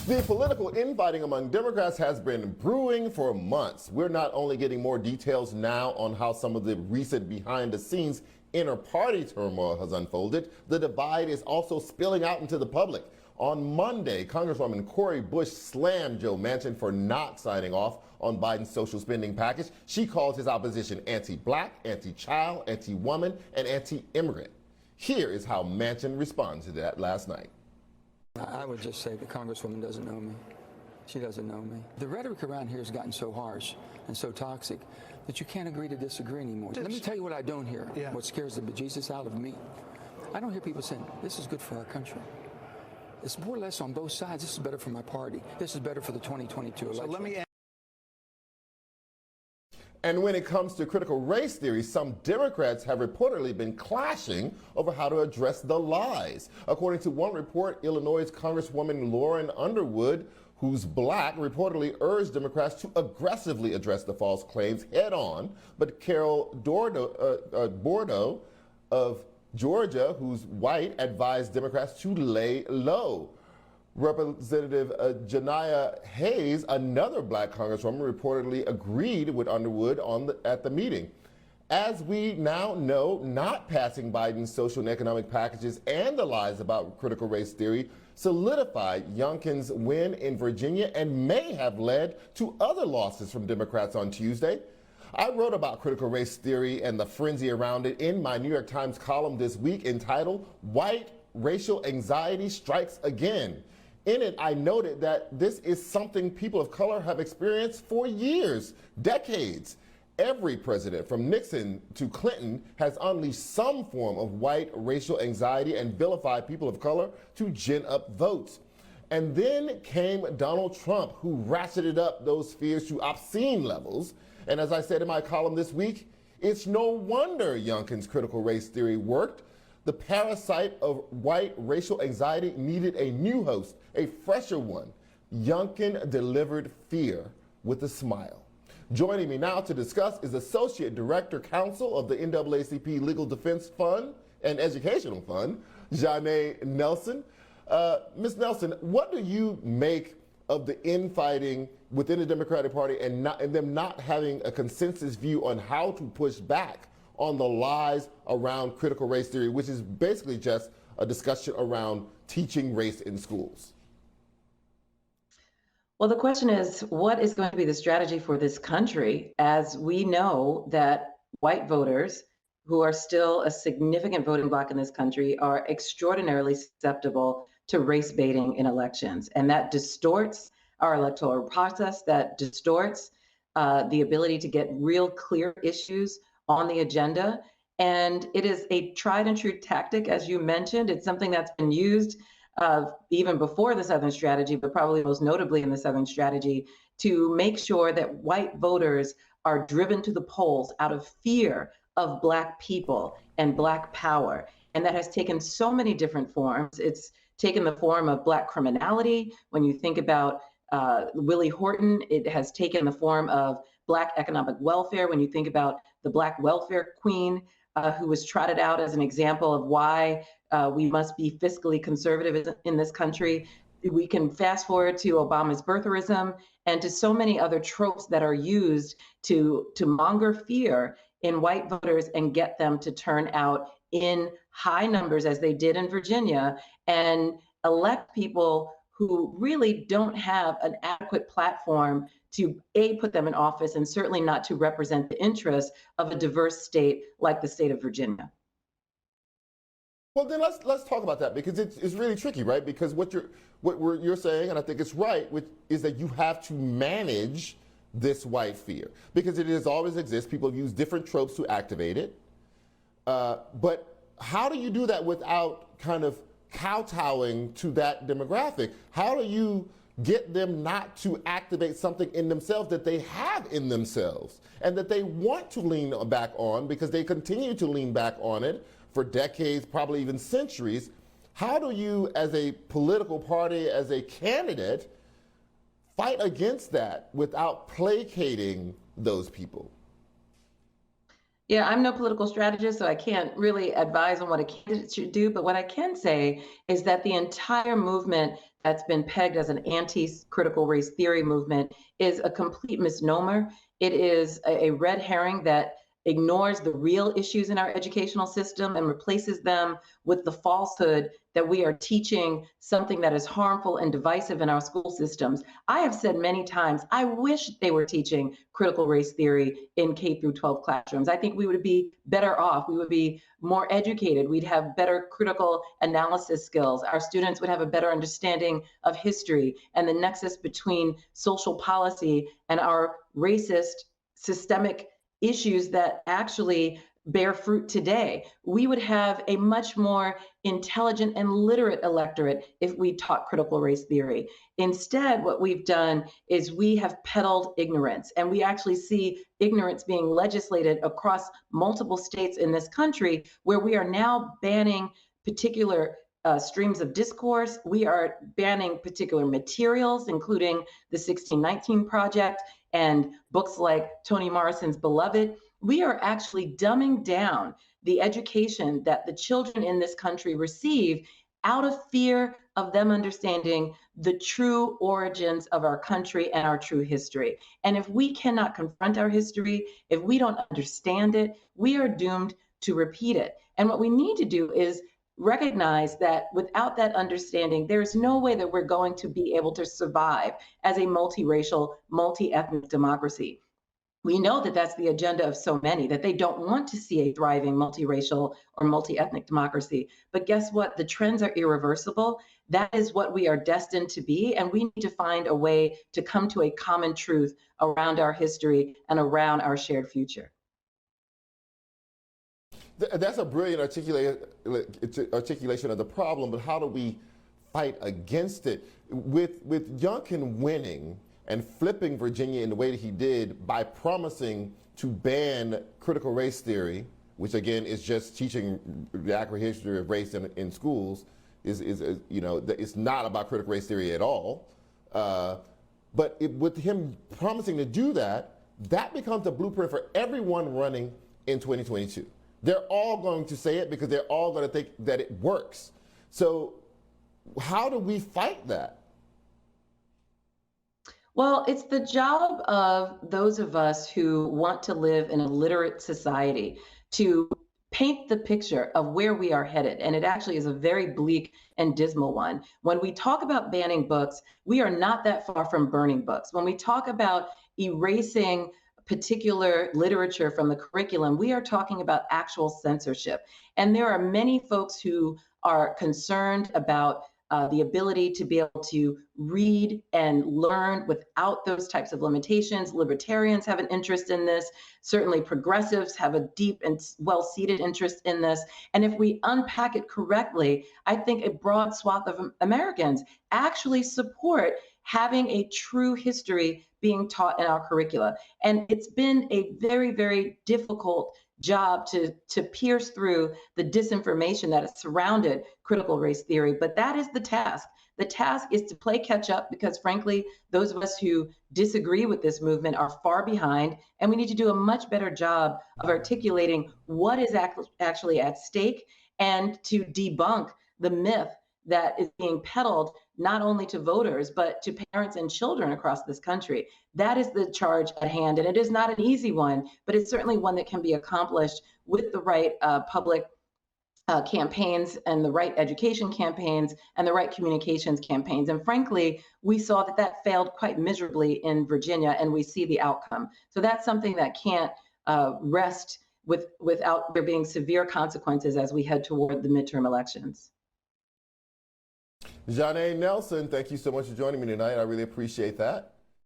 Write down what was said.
The political infighting among Democrats has been brewing for months. We're not only getting more details now on how some of the recent behind-the-scenes inter-party turmoil has unfolded, the divide is also spilling out into the public. On Monday, Congresswoman Cori Bush slammed Joe Manchin for not signing off on Biden's social spending package. She called his opposition anti-black, anti-child, anti-woman, and anti-immigrant. Here is how Manchin responded to that last night. I would just say the Congresswoman doesn't know me. She doesn't know me. The rhetoric around here has gotten so harsh and so toxic that you can't agree to disagree anymore. Let me tell you what I don't hear, what scares the bejesus out of me. I don't hear people saying, this is good for our country. It's more or less on both sides. This is better for my party. This is better for the 2022 election. And when it comes to critical race theory, some Democrats have reportedly been clashing over how to address the lies. According to one report, Illinois' Congresswoman Lauren Underwood, who's black, reportedly urged Democrats to aggressively address the false claims head on. But Carolyn Bourdeaux of Georgia, who's white, advised Democrats to lay low. Representative Janai Hayes, another black congresswoman, reportedly agreed with Underwood at the meeting. As we now know, not passing Biden's social and economic packages and the lies about critical race theory solidified Youngkin's win in Virginia and may have led to other losses from Democrats on Tuesday. I wrote about critical race theory and the frenzy around it in my New York Times column this week entitled "White Racial Anxiety Strikes Again." In it, I noted that this is something people of color have experienced for years, decades. Every president, from Nixon to Clinton, has unleashed some form of white racial anxiety and vilified people of color to gin up votes. And then came Donald Trump, who ratcheted up those fears to obscene levels. And as I said in my column this week, it's no wonder Youngkin's critical race theory worked. The parasite of white racial anxiety needed a new host, a fresher one. Youngkin delivered fear with a smile. Joining me now to discuss is Associate Director-Counsel of the NAACP Legal Defense Fund and Educational Fund, Janai Nelson. Ms. Nelson, what do you make of the infighting within the Democratic Party and them not having a consensus view on how to push back on the lies around critical race theory, which is basically just a discussion around teaching race in schools? Well, the question is, what is going to be the strategy for this country, as we know that white voters, who are still a significant voting bloc in this country, are extraordinarily susceptible to race baiting in elections. And that distorts our electoral process, that distorts the ability to get real clear issues on the agenda. And it is a tried and true tactic, as you mentioned. It's something that's been used even before the Southern Strategy, but probably most notably in the Southern Strategy, to make sure that white voters are driven to the polls out of fear of Black people and Black power. And that has taken so many different forms. It's taken the form of Black criminality. When you think about Willie Horton, it has taken the form of Black economic welfare. When you think about the Black welfare queen, who was trotted out as an example of why we must be fiscally conservative in this country. We can fast forward to Obama's birtherism and to so many other tropes that are used to monger fear in white voters and get them to turn out in high numbers, as they did in Virginia, and elect people who really don't have an adequate platform to put them in office, and certainly not to represent the interests of a diverse state like the state of Virginia. Well, then let's talk about that, because it's really tricky, right? Because what you're saying, and I think it's right, is that you have to manage this white fear, because it has always exists. People use different tropes to activate it. But how do you do that without kind of kowtowing to that demographic? How do you get them not to activate something in themselves that they have in themselves and that they want to lean back on, because they continue to lean back on it for decades, probably even centuries? How do you, as a political party, as a candidate, fight against that without placating those people? Yeah, I'm no political strategist, so I can't really advise on what a candidate should do. But what I can say is that the entire movement that's been pegged as an anti-critical race theory movement is a complete misnomer. It is a red herring that ignores the real issues in our educational system and replaces them with the falsehood that we are teaching something that is harmful and divisive in our school systems. I have said many times, I wish they were teaching critical race theory in K through 12 classrooms. I think we would be better off. We would be more educated. We'd have better critical analysis skills. Our students would have a better understanding of history and the nexus between social policy and our racist systemic issues that actually bear fruit today. We would have a much more intelligent and literate electorate if we taught critical race theory. Instead, what we've done is we have peddled ignorance, and we actually see ignorance being legislated across multiple states in this country, where we are now banning particular streams of discourse. We are banning particular materials, including the 1619 Project and books like Toni Morrison's Beloved. We are actually dumbing down the education that the children in this country receive out of fear of them understanding the true origins of our country and our true history. And if we cannot confront our history, if we don't understand it, we are doomed to repeat it. And what we need to do is recognize that without that understanding, there's no way that we're going to be able to survive as a multiracial, multi-ethnic democracy. We know that that's the agenda of so many, that they don't want to see a thriving multiracial or multi-ethnic democracy. But guess what? The trends are irreversible. That is what we are destined to be. And we need to find a way to come to a common truth around our history and around our shared future. That's a brilliant articulation of the problem, but how do we fight against it? With Youngkin winning and flipping Virginia in the way that he did by promising to ban critical race theory, which again is just teaching the accurate history of race in schools, it's not about critical race theory at all. But with him promising to do that, that becomes a blueprint for everyone running in 2022. They're all going to say it because they're all going to think that it works. So how do we fight that? Well, it's the job of those of us who want to live in a literate society to paint the picture of where we are headed. And it actually is a very bleak and dismal one. When we talk about banning books, we are not that far from burning books. When we talk about erasing particular literature from the curriculum, we are talking about actual censorship. And there are many folks who are concerned about the ability to be able to read and learn without those types of limitations. Libertarians have an interest in this. Certainly progressives have a deep and well-seated interest in this. And if we unpack it correctly, I think a broad swath of Americans actually support having a true history being taught in our curricula. And it's been a very, very difficult job to pierce through the disinformation that has surrounded critical race theory. But that is the task. The task is to play catch up because, frankly, those of us who disagree with this movement are far behind. And we need to do a much better job of articulating what is actually at stake and to debunk the myth that is being peddled not only to voters, but to parents and children across this country. That is the charge at hand. And it is not an easy one, but it's certainly one that can be accomplished with the right public campaigns and the right education campaigns and the right communications campaigns. And frankly, we saw that that failed quite miserably in Virginia, and we see the outcome. So that's something that can't rest without there being severe consequences as we head toward the midterm elections. Janai Nelson, thank you so much for joining me tonight. I really appreciate that.